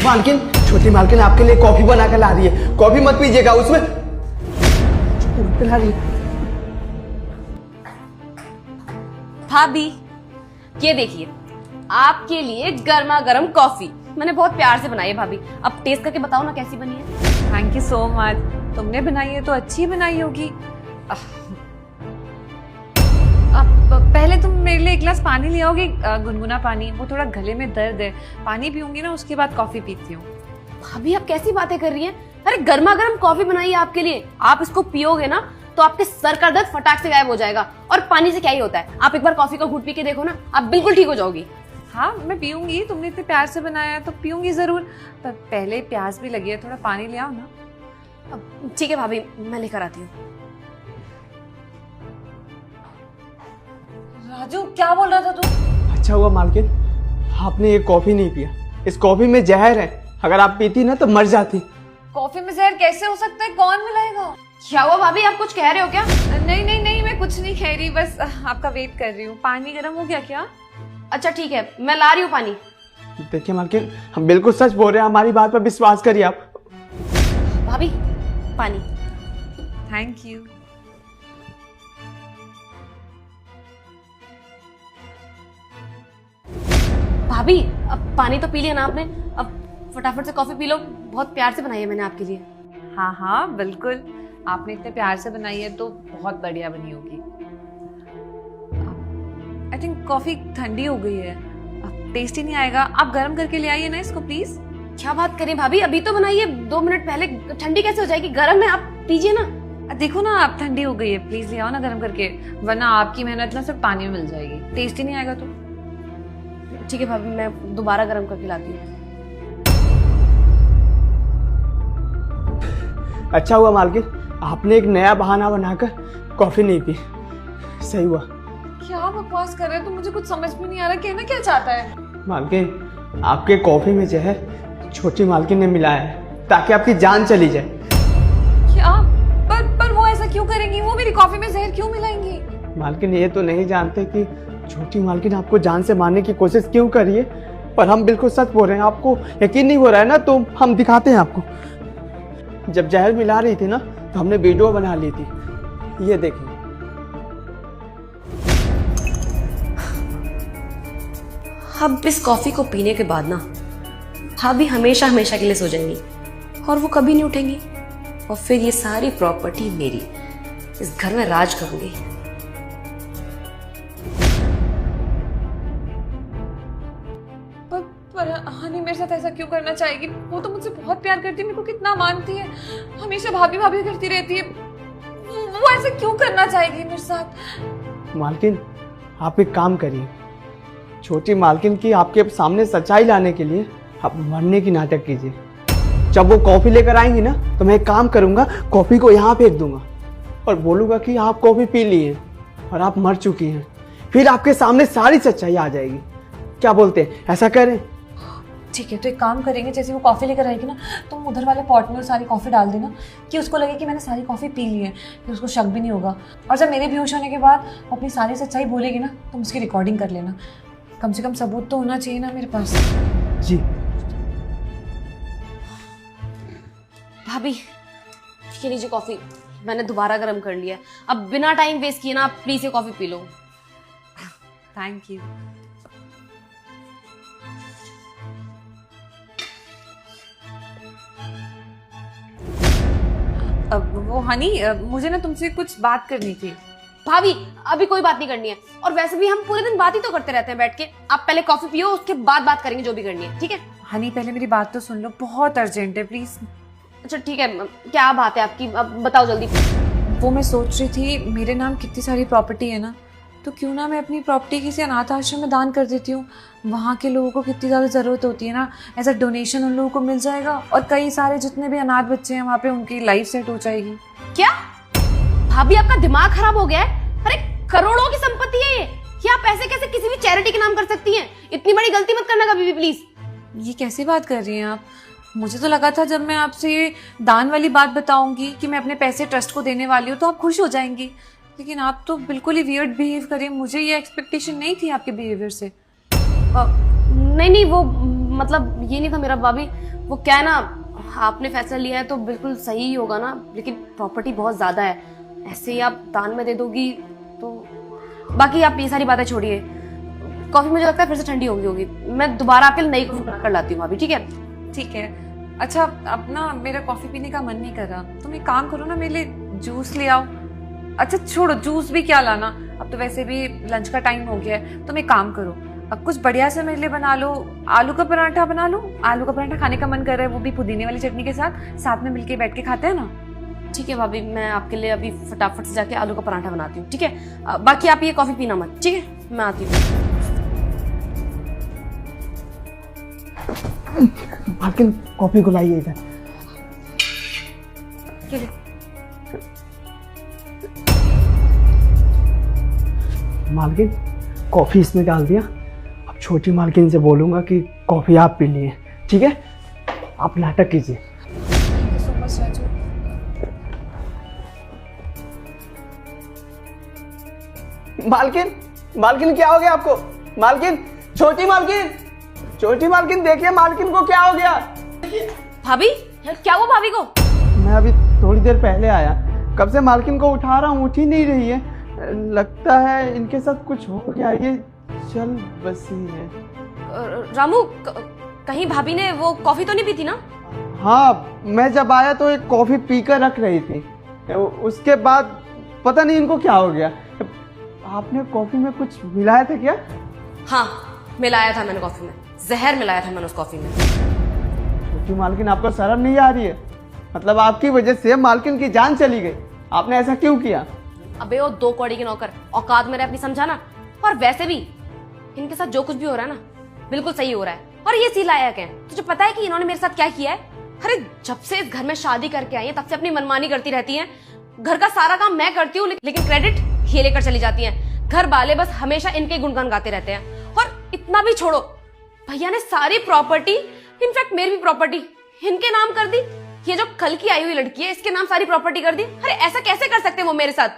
मालकिन, छोटी मालकिन आपके लिए कॉफी बना कर ला रही है। कॉफी मत पीजिएगा, उसमें पिला रही है। भाभी ये देखिए, आपके लिए गर्मा गर्म कॉफी मैंने बहुत प्यार से बनाई है भाभी। अब टेस्ट करके बताओ ना कैसी बनी है। Thank you so much. तुमने बनाई है तो अच्छी बनाई होगी। अब पहले तुम मेरे लिए एक गिलास पानी ले आओगे, गुनगुना पानी। वो थोड़ा गले में दर्द है, पानी पीऊंगी ना उसके बाद कॉफी पीती हूँ। भाभी आप कैसी बातें कर रही हैं? अरे गर्मा गर्म कॉफी बनाई है आपके लिए, आप इसको पियोगे ना तो आपके सर का दर्द फटाक से गायब हो जाएगा। और पानी से क्या ही होता है, आप एक बार कॉफी का घूंट पी के देखो ना, आप बिल्कुल ठीक हो जाओगी। हाँ मैं पीऊंगी, तुमने इतने प्यार से बनाया है तो पीऊंगी जरूर, पर पहले प्यास भी लगी है, थोड़ा पानी ले आओ ना। अब ठीक है भाभी, मैं लेकर आती हूँ। राजू क्या बोल रहा था तू? अच्छा हुआ मालकिन आपने ये कॉफी नहीं पिया, इस कॉफी में जहर है, अगर आप पीती ना तो मर जाती। कॉफी में जहर कैसे हो सकता है? कौन मिलाएगा? क्या हुआ भाभी, आप कुछ कह रहे हो क्या? नहीं नहीं नहीं, मैं कुछ नहीं कह रही, बस आपका वेट कर रही हूँ। पानी गर्म हो गया क्या? अच्छा ठीक है, मैं ला रही हूँ पानी। देखिए मालकिन, हम बिल्कुल सच बोल रहे हैं, हमारी बात पर विश्वास करिए आप। भाभी पानी। Thank you. भाभी अब पानी तो पी लिया ना आपने, अब फटाफट से कॉफी पी लो, बहुत प्यार से बनाई है मैंने आपके लिए। हाँ हाँ बिल्कुल, आपने इतने प्यार से बनाई है तो बहुत बढ़िया बनी होगी। आई थिंक कॉफी ठंडी हो गई है, अब टेस्ट ही नहीं आएगा। आप गर्म करके ले आइए ना इसको प्लीज। क्या बात करें भाभी, अभी तो बनाई है 2 मिनट पहले, ठंडी कैसे हो जाएगी? गर्म है, आप पीजिए ना। देखो ना आप, ठंडी हो गई है, प्लीज ले आओ ना गर्म करके, वरना आपकी मेहनत ना सिर्फ पानी में मिल जाएगी, टेस्ट ही नहीं आएगा तो। ठीक है भाभी, मैं दोबारा गर्म करके लाती हूँ। अच्छा हुआ मालकिन आपने एक नया बहाना बनाकर कॉफी नहीं पी, सही हुआ। क्या बकवास कर रहे हो तुम? मुझे कुछ समझ में नहीं आ रहा, कहना क्या चाहता है? मालकिन आपके कॉफी में जहर छोटी मालकिन ने मिलाया है ताकि आपकी जान चली जाए। क्या? पर वो ऐसा क्यों करेंगी? वो मेरी कॉफी में जहर क्यों मिलाएंगी? मालकिन ये तो नहीं जानते कि छोटी मालकिन आपको जान से मारने की कोशिश क्यों करी है, पर हम बिल्कुल सच बोल रहे हैं। आपको यकीन नहीं हो रहा है ना, तो हम दिखाते हैं आपको। जब जहर मिला रही थी ना तो हमने वीडियो बना ली थी, ये देखिए। अब इस कॉफी को पीने के बाद ना भाभी हमेशा हमेशा के लिए सो जाएंगी और वो कभी नहीं उठेंगी, और फिर ये सारी प्रॉपर्टी मेरी, इस घर में राज करूंगी। पर हनी मेरे साथ ऐसा क्यों करना चाहेगी? वो तो मुझसे बहुत प्यार करती है, मेरे को कितना मानती है, हमेशा भाभी भाभी करती रहती है। वो ऐसा क्यों करना चाहेगी मेरे साथ? मालकिन आप एक काम करिए, छोटी मालकिन की आपके सामने सच्चाई लाने के लिए आप मरने की नाटक कीजिए। जब वो कॉफी लेकर आएंगी ना तो मैं एक काम करूंगा, कॉफी को यहाँ फेंक दूंगा और बोलूंगा कि आप कॉफी पी ली है और आप मर चुकी हैं। फिर आपके सामने सारी सच्चाई आ जाएगी। क्या बोलते हैं, ऐसा करें? ठीक है, तो एक काम करेंगे, जैसे वो कॉफी लेकर आएगी ना, तुम उधर वाले पॉट में सारी कॉफी डाल देना कि उसको लगे कि मैंने सारी कॉफी पी ली है, फिर उसको शक भी नहीं होगा। और जब मेरे बेहोश होने के बाद वो अपनी सारी सच्चाई बोलेगी ना, तुम उसकी रिकॉर्डिंग कर लेना। कम से कम सबूत तो होना चाहिए ना मेरे पास। जी भाभी ये लीजिए कॉफी, मैंने दोबारा गर्म कर लिया है। अब बिना टाइम वेस्ट किए ना आप प्लीज ये coffee P low. Thank you. अब वो हनी, मुझे ना तुमसे कुछ बात करनी थी। भाभी अभी कोई बात नहीं करनी है, और वैसे भी हम पूरे दिन बात ही तो करते रहते हैं बैठ के। आप पहले कॉफी पियो, उसके बाद बात करेंगे जो भी करनी है, ठीक है? हनी पहले मेरी बात तो सुन लो, बहुत अर्जेंट है प्लीज। अच्छा ठीक है, क्या बात है आपकी, अब बताओ जल्दी। वो मैं सोच रही थी, मेरे नाम कितनी सारी प्रॉपर्टी है ना, तो क्यों ना मैं अपनी प्रॉपर्टी किसी अनाथ आश्रम में दान कर देती हूँ। वहाँ के लोगों को कितनी ज़्यादा ज़रूरत होती है ना, एज अ डोनेशन उन लोगों को मिल जाएगा, और कई सारे जितने भी अनाथ बच्चे हैं वहाँ पे उनकी लाइफ सेट हो जाएगी। क्या भाभी आपका दिमाग खराब हो गया है? अरे करोड़ों की संपत्ति है ये आप ऐसे कैसे किसी भी चैरिटी के नाम कर सकती हैं? इतनी बड़ी गलती मत करना कभी भी प्लीज। ये कैसी बात कर रही हैं आप? मुझे तो लगा था जब मैं आपसे ये दान वाली बात बताऊंगी कि मैं अपने पैसे ट्रस्ट को देने वाली हूँ तो आप खुश हो जाएंगी, लेकिन आप तो बिल्कुल ही वियर्ड बिहेव करें। मुझे ये एक्सपेक्टेशन नहीं थी आपके बिहेवियर से। नहीं नहीं, वो मतलब ये नहीं था मेरा भाभी, वो क्या है ना, आपने फैसला लिया है तो बिल्कुल सही ही होगा ना, लेकिन प्रॉपर्टी बहुत ज्यादा है, ऐसे ही आप दान में दे दोगी तो। बाकी आप ये सारी बातें छोड़िए, कॉफी मुझे लगता है फिर से ठंडी होगी। मैं दोबारा आपके लिए नई कॉफी बना कर लाती हूँ भाभी, ठीक है? ठीक है। अच्छा अब ना मेरा कॉफी पीने का मन नहीं कर रहा, तुम एक काम करो ना, मेरे लिए जूस ले आओ। अच्छा छोड़ो जूस भी क्या लाना, अब तो वैसे भी लंच का टाइम हो गया है। तुम एक काम करो, अब कुछ बढ़िया से मेरे लिए बना लो, आलू का पराठा बना लो। आलू का पराठा खाने का मन कर रहा है, वो भी पुदीने वाली चटनी के साथ, साथ में मिलके बैठ के खाते हैं ना। ठीक है भाभी, मैं आपके लिए अभी फटाफट से जाके आलू का पराठा बनाती हूँ, ठीक है? बाकी आप ये कॉफी पीना मत, ठीक है? मैं आती हूँ। मालकिन कॉफी को लाइए इधर। मालकिन कॉफी इसमें डाल दिया, अब छोटी मालकिन से बोलूंगा कि कॉफी आप पी लिए, ठीक है? आप नाटक कीजिए। मालकिन, मालकिन क्या हो गया आपको? मालकिन, छोटी मालकिन, छोटी मालकिन देखिए मालकिन को क्या हो गया। भाभी क्या हुआ भाभी को? मैं अभी थोड़ी देर पहले आया, कब से मालकिन को उठा रहा हूँ, उठ ही नहीं रही है। लगता है इनके साथ कुछ हो गया, ये चल बसी है। रामू कहीं भाभी ने वो कॉफी तो नहीं पी थी ना? हाँ, मैं जब आया तो एक कॉफी पीकर रख रही थी, उसके बाद पता नहीं इनको क्या हो गया। आपने कॉफी में कुछ मिलाया था क्या? हाँ मिलाया था मैंने कॉफी में, जहर मिलाया था मैंने उस कॉफी में। छोटी मालकिन आपको शर्म नहीं आ रही है? मतलब आपकी वजह से मालकिन की जान चली गई, आपने ऐसा क्यों किया? अबे वो 2 कौड़ी के नौकर, औकात मेरे अपनी समझाना। और वैसे भी इनके साथ जो कुछ भी हो रहा है ना बिल्कुल सही हो रहा है, और ये सी लायक है। तुझे पता है कि इन्होंने मेरे साथ क्या किया है? अरे जब से इस घर में शादी करके आई है तब से अपनी मनमानी करती रहती है। घर का सारा काम मैं करती हूँ लेकिन क्रेडिट ये लेकर चली जाती है। घर वाले बस हमेशा इनके गुणगान गाते रहते हैं। और इतना भी छोड़ो, भैया ने सारी प्रॉपर्टी, इनफैक्ट मेरी भी प्रॉपर्टी इनके नाम कर दी। ये जो कल की आई हुई लड़की है इसके नाम सारी प्रॉपर्टी कर दी। अरे ऐसा कैसे कर सकते हैं वो मेरे साथ?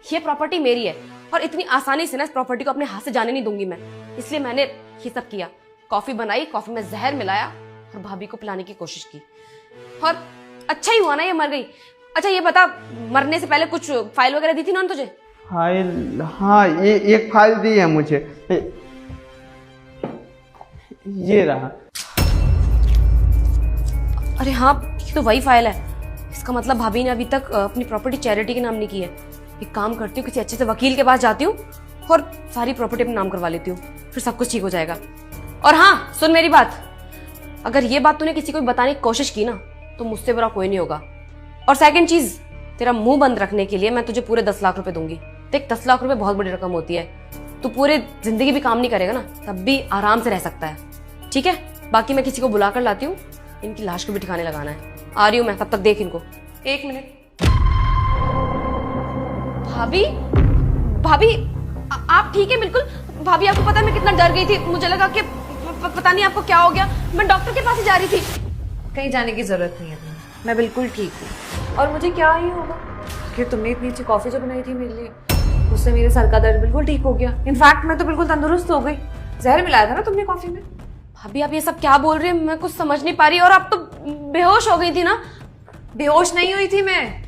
ये प्रॉपर्टी मेरी है और इतनी आसानी से ना इस प्रॉपर्टी को अपने हाथ से जाने नहीं दूंगी मैं। इसलिए मैंने ये सब किया, कॉफी बनाई, कॉफी में जहर मिलाया और भाभी को पिलाने की कोशिश की। और अच्छा ही हुआ ना ये मर गई। अच्छा ये बता, मरने से पहले कुछ फाइल वगैरह दी थी ना तुझे? फाइल? हाँ, ये एक फाइल दी है मुझे, ये रहा। अरे हाँ, ये तो वही फाइल है। इसका मतलब भाभी ने अभी तक अपनी प्रॉपर्टी चैरिटी के नाम नहीं की है। एक काम करती हूँ, किसी अच्छे से वकील के पास जाती हूँ और सारी प्रॉपर्टी अपने नाम करवा लेती हूँ, फिर सब कुछ ठीक हो जाएगा। और हाँ सुन मेरी बात, अगर ये बात तूने किसी को बताने की कोशिश की ना तो मुझसे बुरा कोई नहीं होगा। और सेकंड चीज, तेरा मुंह बंद रखने के लिए मैं तुझे पूरे 10 लाख रुपए दूंगी। देख 10 लाख रुपए बहुत बड़ी रकम होती है, तू पूरे जिंदगी भी काम नहीं करेगा ना तब भी आराम से रह सकता है, ठीक है? बाकी मैं किसी को बुला कर लाती हूँ, इनकी लाश को भी ठिकाने लगाना है। आ रही हूँ मैं, तब तक देख इनको। 1 मिनट। भाभी, भाभी आप ठीक है? बिल्कुल भाभी, आपको पता है मैं कितना डर गई थी, मुझे लगा कि पता नहीं आपको क्या हो गया। मैं डॉक्टर के पास ही जा रही थी। कहीं जाने की जरूरत नहीं है, मैं बिल्कुल ठीक हूँ। और मुझे क्या ही होगा कि तुमने इतनी अच्छी कॉफी जो बनाई थी मेरे लिए, उससे मेरे सर का दर्द बिल्कुल ठीक हो गया। इनफैक्ट मैं तो बिल्कुल तंदुरुस्त हो गई। जहर मिलाया था ना तुमने कॉफी में? भाभी आप ये सब क्या बोल रही हैं? मैं कुछ समझ नहीं पा रही। और आप तो बेहोश हो गई थी ना? बेहोश नहीं हुई थी मैं,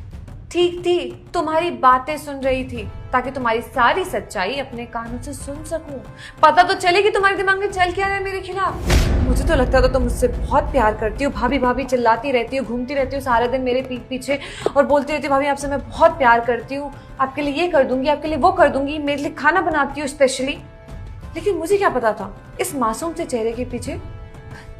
ठीक थी, तुम्हारी बातें सुन रही थी ताकि तुम्हारी सारी सच्चाई अपने कानों से सुन सकूं। पता तो चले कि तुम्हारे दिमाग में चल क्या रहा है मेरे खिलाफ। मुझे तो लगता था तुम मुझसे बहुत प्यार करती हो, भाभी भाभी चिल्लाती रहती हो, घूमती रहती हो सारा दिन मेरे पीठ पीछे और बोलती रहती हो भाभी आपसे मैं बहुत प्यार करती हूँ, आपके लिए ये कर दूंगी, आपके लिए वो कर दूंगी, मेरे लिए खाना बनाती हूँ स्पेशली। लेकिन मुझे क्या पता था इस मासूम से चेहरे के पीछे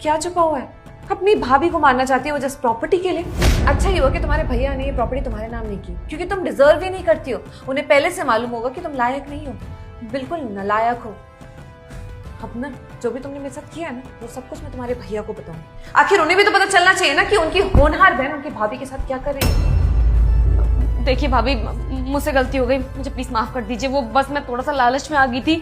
क्या छुपा हुआ है। अपनी भाभी को मारना चाहती है वो जस्ट प्रॉपर्टी के लिए। अच्छा ही हुआ कि तुम्हारे भैया ने ये प्रॉपर्टी तुम्हारे नाम नहीं की, क्योंकि तुम डिजर्व ही नहीं करती हो। उन्हें पहले से मालूम होगा कि तुम लायक नहीं हो, बिल्कुल नालायक हो। अब ना जो भी तुमने मेरे साथ किया है ना वो सब कुछ मैं तुम्हारे भैया को बताऊंगी। आखिर उन्हें भी तो पता चलना चाहिए ना कि उनकी होनहार बहन उनकी भाभी के साथ क्या कर रही है। देखिए भाभी, मुझसे गलती हो गई, मुझे प्लीज माफ कर दीजिए। वो बस मैं थोड़ा सा लालच में आ गई थी।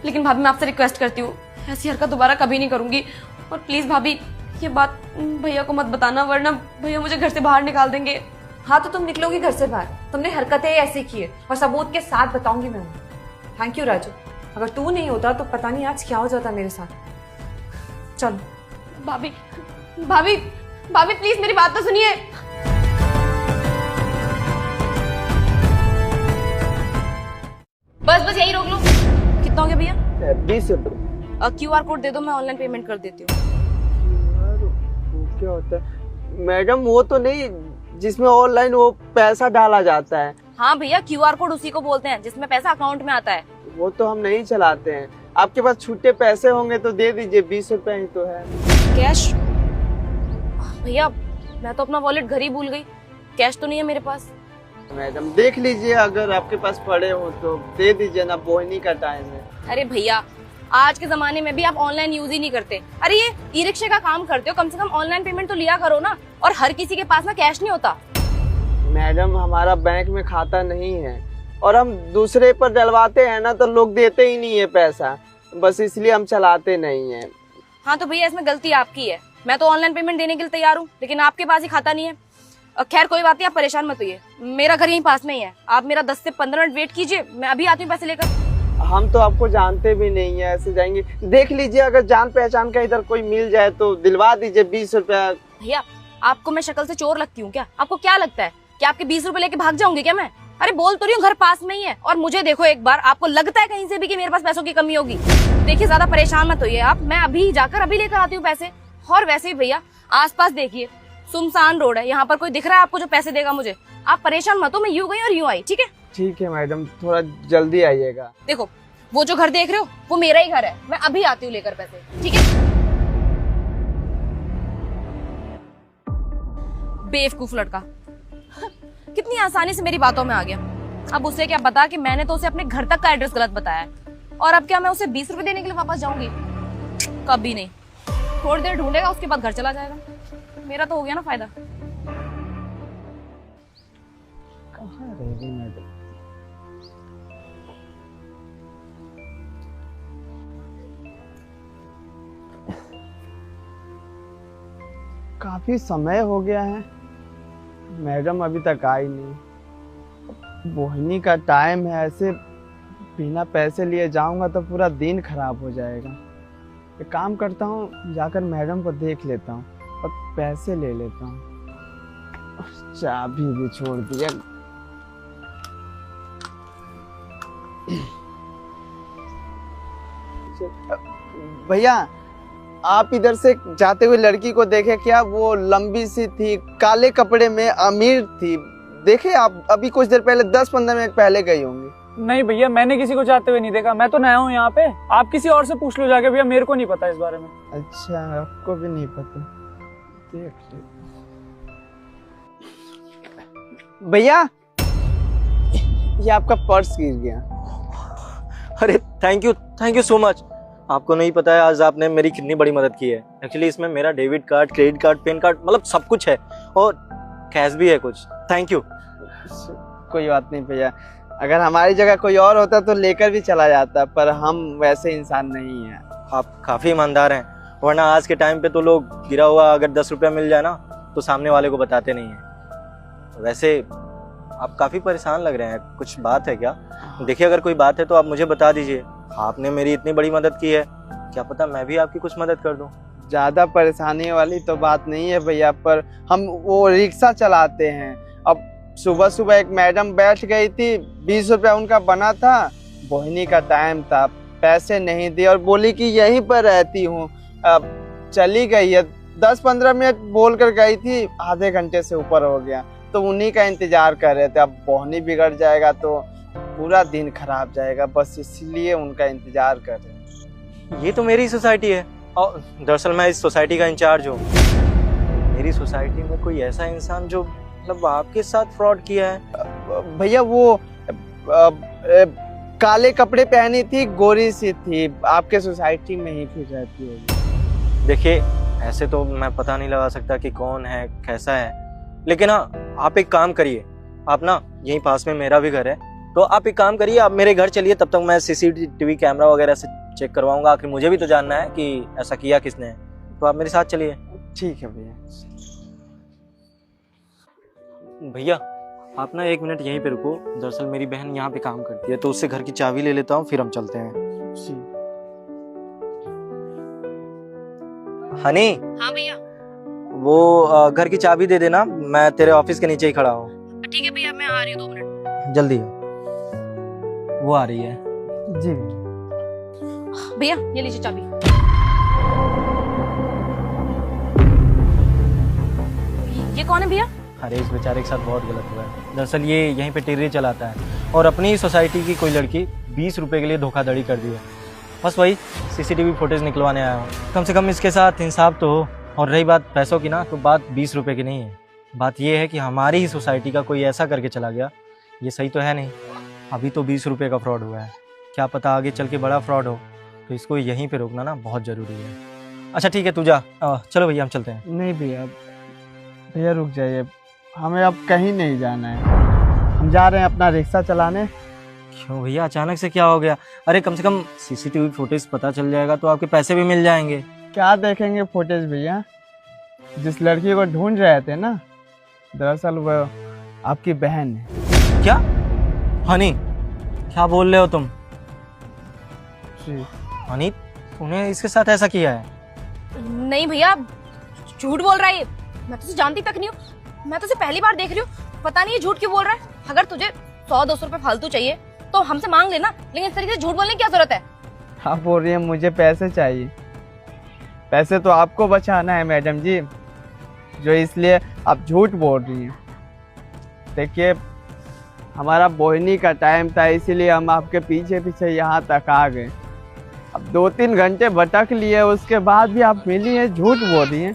लेकिन भाभी मैं आपसे रिक्वेस्ट करती हूँ, ऐसी हरकत दोबारा कभी नहीं करूंगी। और प्लीज भाभी ये बात भैया को मत बताना, वरना भैया मुझे घर से बाहर निकाल देंगे। हाँ तो तुम निकलोगी घर से बाहर, तुमने हरकतें ऐसी की है और सबूत के साथ बताऊंगी मैं उन्हें। थैंक यू राजू, अगर तू नहीं होता तो पता नहीं आज क्या हो जाता मेरे साथ। चलो भाभी भाभी भाभी प्लीज मेरी बात तो सुनिए। बस बस यही रोक लो। कितना हो गया भैया? 20 रुपये। QR कोड दे दो, मैं ऑनलाइन पेमेंट कर देती हूँ। क्या होता है मैडम? वो तो नहीं जिसमें ऑनलाइन वो पैसा डाला जाता है। हाँ भैया, QR कोड उसी को बोलते हैं जिसमें पैसा अकाउंट में आता है। वो तो हम नहीं चलाते हैं। आपके पास छूटे पैसे होंगे तो दे दीजिए, 20 रुपए ही तो है। कैश? भैया मैं तो अपना वॉलेट घर ही भूल गई, कैश तो नहीं है मेरे पास। मैडम देख लीजिए, अगर आपके पास पड़े हो तो दे दीजिए ना, बोहनी का टाइम है। अरे भैया आज के जमाने में भी आप ऑनलाइन यूज ही नहीं करते। अरे ये ई रिक्शे का काम करते हो, कम से कम ऑनलाइन पेमेंट तो लिया करो ना। और हर किसी के पास ना कैश नहीं होता। मैडम हमारा बैंक में खाता नहीं है और हम दूसरे पर डलवाते हैं ना तो लोग देते ही नहीं है पैसा, बस इसलिए हम चलाते नहीं है। हाँ तो भैया इसमें गलती आपकी है। मैं तो ऑनलाइन पेमेंट देने के लिए तैयार हूँ, लेकिन आपके पास ही खाता नहीं है। खैर कोई बात नहीं, आप परेशान मत होइए, मेरा घर यहीं पास में ही है। आप मेरा 10 से 15 मिनट वेट कीजिए, मैं अभी आती हूँ पैसे लेकर। हम तो आपको जानते भी नहीं है, ऐसे जाएंगे। देख लीजिए, अगर जान पहचान का इधर कोई मिल जाए तो दिलवा दीजिए 20 रुपया। भैया आपको मैं शक्ल से चोर लगती हूँ क्या? आपको क्या लगता है कि आपके 20 रुपए लेके भाग जाऊंगी क्या मैं? अरे बोल तो रही हूँ घर पास में ही है। और मुझे देखो एक बार, आपको लगता है कहीं से भी कि मेरे पास पैसों की कमी होगी? देखिए ज्यादा परेशान मत होइए आप, मैं अभी जाकर अभी लेकर आती हूँ पैसे। और वैसे भी भैया आसपास देखिए, सुनसान रोड है, यहाँ पर कोई दिख रहा है आपको जो पैसे देगा मुझे? आप परेशान मत हो, मैं यूं गई और यूं आई। ठीक है? ठीक है मैडम, थोड़ा जल्दी आइएगा। देखो वो जो घर देख रहे हो वो मेरा ही घर है, मैं अभी आती हूँ लेकर पैसे। ठीक है? बेवकूफ लड़का कितनी आसानी से मेरी बातों में आ गया। अब उसे क्या पता कि मैंने तो उसे अपने घर तक का एड्रेस गलत बताया है। और अब क्या मैं उसे 20 रुपए देने के लिए वापस जाऊंगी? कभी नहीं। थोड़ी देर ढूंढेगा, उसके बाद घर चला जाएगा। मेरा तो हो गया ना फायदा। कहाँ रह गई मैडम? काफी समय हो गया है, मैडम अभी तक आई नहीं। बोहनी का टाइम है, ऐसे बिना पैसे लिए जाऊंगा तो पूरा दिन खराब हो जाएगा। एक काम करता हूँ, जाकर मैडम को देख लेता हूँ और पैसे ले लेता हूँ। चाबी भी छोड़ दिया। भैया आप इधर से जाते हुए लड़की को देखे क्या? वो लंबी सी थी, काले कपड़े में, अमीर थी। देखे आप? अभी कुछ देर पहले 10-15 मिनट पहले गई होंगी। नहीं भैया, मैंने किसी को जाते हुए नहीं देखा। मैं तो नया हूँ यहाँ पे, आप किसी और से पूछ लो जाके। भैया मेरे को नहीं पता इस बारे में। अच्छा आपको भी नहीं पता? देख ले भैया, ये आपका पर्स गिर गया। अरे थैंक यू सो मच। आपको नहीं पता है आज आपने मेरी कितनी बड़ी मदद की है। एक्चुअली इसमें मेरा debit card, credit card, pan card, मतलब सब कुछ है और कैश भी है कुछ। Thank you. कोई बात नहीं भैया, अगर हमारी जगह कोई और होता तो लेकर भी चला जाता, पर हम वैसे इंसान नहीं हैं। आप काफ़ी ईमानदार हैं, वरना आज के टाइम पे तो लोग गिरा हुआ अगर 10 रुपया मिल जाए ना तो सामने वाले को बताते नहीं हैं। वैसे आप काफ़ी परेशान लग रहे हैं, कुछ बात है क्या? देखिए अगर कोई बात है तो आप मुझे बता दीजिए। आपने मेरी इतनी बड़ी मदद की है, क्या पता मैं भी आपकी कुछ मदद कर दूं। ज़्यादा परेशानी वाली तो बात नहीं है भैया, पर हम वो रिक्शा चलाते हैं। अब सुबह सुबह एक मैडम बैठ गई थी, 20 रुपया उनका बना था, बोहनी का टाइम था, पैसे नहीं दिए और बोली कि यहीं पर रहती हूँ। अब चली गई है, 10-15 मिनट बोल कर गई थी, आधे घंटे से ऊपर हो गया, तो उन्हीं का इंतजार कर रहे थे। अब बोहनी बिगड़ जाएगा तो पूरा दिन खराब जाएगा, बस इसलिए उनका इंतजार कर रहे हैं। ये तो मेरी सोसाइटी है और दरअसल मैं इस सोसाइटी का इंचार्ज हूँ। मेरी सोसाइटी में कोई ऐसा इंसान जो मतलब आपके साथ फ्रॉड किया है? भैया वो काले कपड़े पहनी थी, गोरी सी थी, आपके सोसाइटी में ही फिर रहती होगी। देखिए ऐसे तो मैं पता नहीं लगा सकता कि कौन है, कैसा है, लेकिन हाँ आप एक काम करिए। आप ना यहीं पास में मेरा भी घर है, तो आप एक काम करिए, आप मेरे घर चलिए, तब तक मैं CCTV कैमरा वगैरह से चेक करवाऊंगा। आखिर मुझे भी तो जानना है कि ऐसा किया किसने है। तो आप मेरे साथ चलिए। ठीक है भैया। भैया आप ना 1 मिनट यहीं पे रुको, दरअसल मेरी बहन यहाँ पे काम करती है तो उससे घर की चाबी ले लेता हूँ, फिर हम चलते हैं। हनी, हाँ भैया। वो घर की चाबी दे देना, मैं तेरे ऑफिस के नीचे ही खड़ा हूँ। ठीक है भैया, मैं आ रही हूँ 2 मिनट। जल्दी। वो आ रही है। जी भैया ये लीजिए चाबी। ये कौन है भैया? अरे इस बेचारे के साथ बहुत गलत हुआ है। दरअसल ये यहीं पे टिर्री चलाता है और अपनी ही सोसाइटी की कोई लड़की 20 रुपए के लिए धोखाधड़ी कर दी है। बस वही सीसीटीवी फुटेज निकलवाने आया हूँ। कम से कम इसके साथ इंसाफ तो हो। और रही बात पैसों की ना, तो बात 20 रुपए की नहीं है। बात ये है कि हमारी ही सोसाइटी का कोई ऐसा करके चला गया, ये सही तो है नहीं। अभी तो 20 रुपए का फ्रॉड हुआ है, क्या पता आगे चल के बड़ा फ्रॉड हो। तो इसको यहीं पे रोकना ना बहुत ज़रूरी है। अच्छा ठीक है, तू जा। चलो भैया हम चलते हैं। नहीं भैया, भैया रुक जाइए, हमें अब कहीं नहीं जाना है। हम जा रहे हैं अपना रिक्शा चलाने। क्यों भैया, अचानक से क्या हो गया? अरे कम से कम सीसीटीवी फुटेज पता चल जाएगा तो आपके पैसे भी मिल जाएंगे। क्या देखेंगे फुटेज भैया? जिस लड़की को ढूंढ रहे थे ना, दरअसल वो आपकी बहन है। क्या हनी, क्या बोल रहे हो तुम? जी हनी, तूने इसके साथ ऐसा किया है? नहीं भैया, झूठ बोल रहा है ये। मैं तुझे जानती तक नहीं हूँ, मैं तुझे पहली बार देख रही हूँ। पता नहीं ये झूठ क्यों बोल रहा है। अगर तुझे 100-200 रुपए फालतू चाहिए तो हमसे मांग लेना, लेकिन इस तरीके से झूठ बोलने की क्या जरूरत है? आप बोल रही हैं मुझे पैसे चाहिए। पैसे तो आपको बचाना है मैडम जी, जो इसलिए आप झूठ बोल रही हैं। देखिए, हमारा बोहनी का टाइम था, इसीलिए हम आपके पीछे पीछे यहाँ तक आ गए। अब 2-3 घंटे भटक लिए, उसके बाद भी आप मिली हैं, झूठ बोल रही हैं।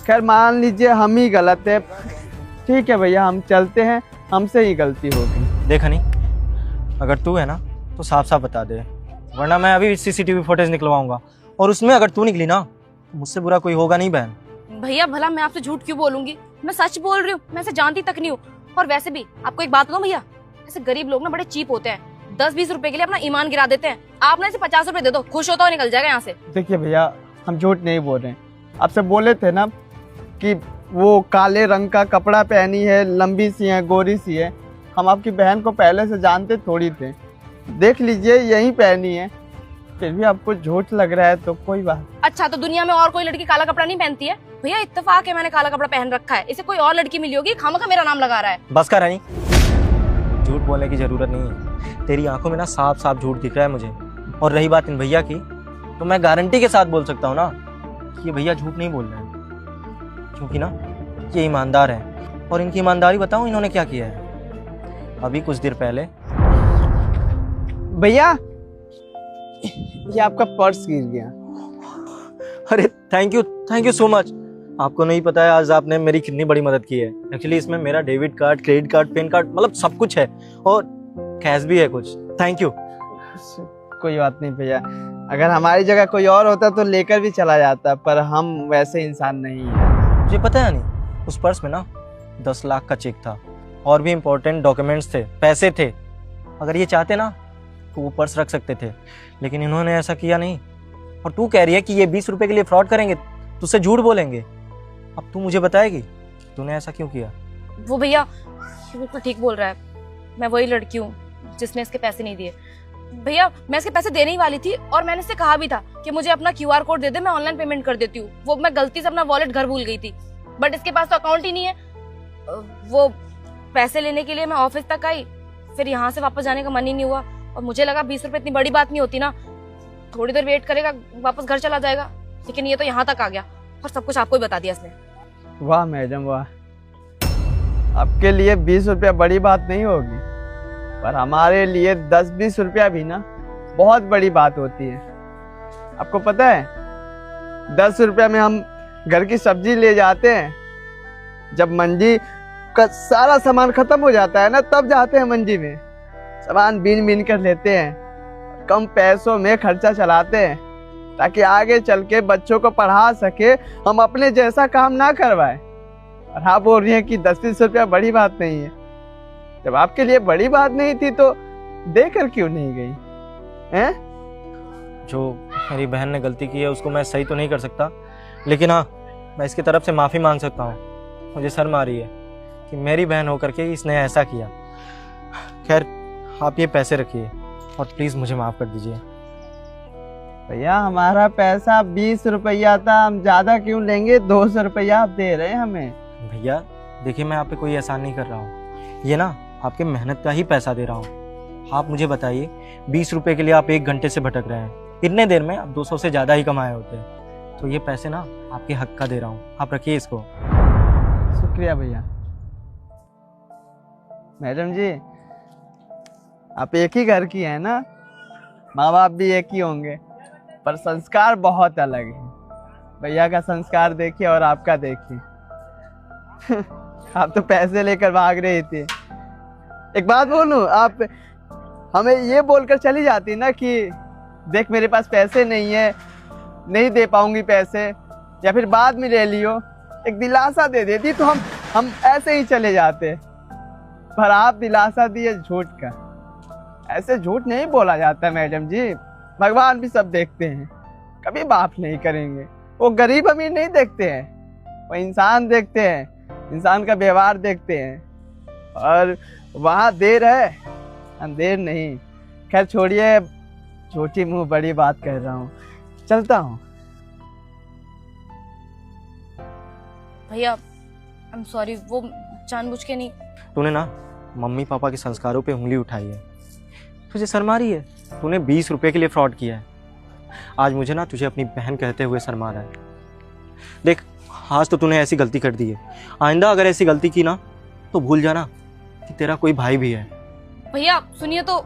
खैर मान लीजिए हम ही गलत है। ठीक है भैया, हम चलते हैं, हमसे ही गलती होगी। देख हनी, अगर तू है ना तो साफ साफ बता दे, वरना मैं अभी सीसीटीवी फुटेज निकलवाऊंगा और उसमें अगर तू निकली ना, मुझसे बुरा कोई होगा नहीं बहन। भैया भला मैं आपसे झूठ क्यों बोलूंगी? मैं सच बोल रही हूँ, मैं इसे जानती तक नहीं हूँ। और वैसे भी आपको एक बात बताऊं भैया, ऐसे गरीब लोग ना बड़े चीप होते हैं। 10-20 रुपए के लिए अपना ईमान गिरा देते हैं। आप ना इसे 50 रुपए दे दो, खुश होता हुआ निकल जाएगा यहाँ से। देखिए भैया, हम झूठ नहीं बोल रहे हैं। आपसे बोले थे ना कि वो काले रंग का कपड़ा पहनी है, लंबी सी है, गोरी सी है। हम आपकी बहन को पहले से जानते थोड़ी थे। देख लीजिए यही पहनी है, फिर भी आपको झूठ लग रहा है तो कोई बात। अच्छा, तो दुनिया में और कोई लड़की काला कपड़ा नहीं पहनती है? भैया इत्तेफाक है, मैंने काला कपड़ा पहन रखा है। इसे कोई और लड़की मिली होगी, खामखा मेरा नाम लगा रहा है। बस कर हनी, झूठ बोलने की जरूरत नहीं है। तेरी आंखों में ना साफ साफ झूठ दिख रहा है मुझे। और रही बात इन भैया की, तो मैं गारंटी के साथ बोल सकता हूँ ना कि ये भैया झूठ नहीं बोल रहे हैं, क्योंकि ना ये ईमानदार हैं। और इनकी ईमानदारी बताऊं इन्होंने क्या किया है। अभी कुछ देर पहले भैया, ये आपका पर्स गिर गया। अरे थैंक यू सो मच। आपको नहीं पता है आज आपने मेरी कितनी बड़ी मदद की है। एक्चुअली इसमें मेरा debit card, credit card, pan card, मतलब सब कुछ है और कैश भी है कुछ। Thank you. कोई बात नहीं भैया, अगर हमारी जगह कोई और होता तो लेकर भी चला जाता, पर हम वैसे इंसान नहीं हैं। मुझे पता है नहीं, उस पर्स में ना 10 लाख का चेक था और भी इम्पोर्टेंट डॉक्यूमेंट्स थे, पैसे थे। अगर ये चाहते ना तो वो पर्स रख सकते थे, लेकिन इन्होंने ऐसा किया नहीं। और तू कह रही है कि ये 20 रुपए के लिए फ्रॉड करेंगे, तुझसे झूठ बोलेंगे। अब तू मुझे बताएगी तूने ऐसा क्यों किया? वो भैया ये बिल्कुल ठीक बोल रहा है। मैं वही लड़की हूँ जिसने इसके पैसे नहीं दिए। भैया मैं इसके पैसे देने ही वाली थी और मैंने इससे कहा भी था कि मुझे अपना QR कोड दे दे, मैं ऑनलाइन पेमेंट कर देती हूँ। वो मैं गलती से अपना वॉलेट घर भूल गई थी, बट इसके पास तो अकाउंट ही नहीं है। वो पैसे लेने के लिए मैं ऑफिस तक आई, फिर यहाँ से वापस जाने का मन ही नहीं हुआ। और मुझे लगा 20 रुपए इतनी बड़ी बात नहीं होती ना, थोड़ी देर वेट करेगा, वापस घर चला जाएगा। लेकिन ये तो यहाँ तक आ गया और सब कुछ आपको ही बता दिया इसने। वाह मैडम वाह, आपके लिए 20 रुपया बड़ी बात नहीं होगी, पर हमारे लिए 10-20 रुपया भी ना बहुत बड़ी बात होती है। आपको पता है 10 रुपया में हम घर की सब्जी ले जाते हैं, जब मंडी का सारा सामान खत्म हो जाता है ना, तब जाते हैं मंडी में, सामान बीन बीन कर लेते हैं, कम पैसों में खर्चा चलाते हैं ताकि आगे चल के बच्चों को पढ़ा सके, हम अपने जैसा काम ना करवाए। और आप बोल रही हैं कि 10-20 रुपया बड़ी बात नहीं है। जब आपके लिए बड़ी बात नहीं थी तो देकर क्यों नहीं गई हैं? जो मेरी बहन ने गलती की है उसको मैं सही तो नहीं कर सकता, लेकिन हाँ मैं इसकी तरफ से माफ़ी मांग सकता हूँ। मुझे शर्म आ रही है कि मेरी बहन होकर के इसने ऐसा किया। खैर आप ये पैसे रखिए और प्लीज़ मुझे माफ़ कर दीजिए। भैया हमारा पैसा 20 रुपया था, हम ज्यादा क्यों लेंगे? 200 रुपया आप दे रहे हैं हमें। भैया देखिए, मैं आप पे कोई एहसान नहीं कर रहा हूँ, ये ना आपके मेहनत का ही पैसा दे रहा हूँ। आप मुझे बताइए, 20 रुपए के लिए आप 1 घंटे से भटक रहे हैं, इतने देर में आप 200 से ज़्यादा ही कमाए होते हैं। तो ये पैसे ना आपके हक का दे रहा हूँ, आप रखिए इसको। शुक्रिया भैया। मैडम जी, आप एक ही घर की हैं ना? माँ बाप भी एक ही होंगे, पर संस्कार बहुत अलग है। भैया का संस्कार देखिए और आपका देखिए। आप तो पैसे लेकर भाग रही थी। एक बात बोलूं, आप हमें ये बोलकर चली जाती ना कि देख मेरे पास पैसे नहीं है, नहीं दे पाऊंगी पैसे, या फिर बाद में ले लियो, एक दिलासा दे देती तो हम ऐसे ही चले जाते। पर आप दिलासा दिए झूठ का। ऐसे झूठ नहीं बोला जाता मैडम जी, भगवान भी सब देखते हैं, कभी माफ नहीं करेंगे। वो गरीब अमीर नहीं देखते हैं, वो इंसान देखते हैं, इंसान का व्यवहार देखते हैं। और वहाँ देर है, अंधेर नहीं। खैर छोड़िए, छोटी मुंह बड़ी बात कह रहा हूँ, चलता हूँ। भैया आई एम सॉरी, वो जानबूझ के नहीं। तूने ना मम्मी पापा के संस्कारों पे उंगली उठाई है, तुझे शर्म आ रही है? तूने 20 रुपए के लिए फ्रॉड किया है। आज मुझे ना तुझे अपनी बहन कहते हुए शर्म आ रहा है। देख, आज तो तूने ऐसी गलती कर दी है, आइंदा अगर ऐसी गलती की ना तो भूल जाना कि तेरा कोई भाई भी है। भैया सुनिए तो,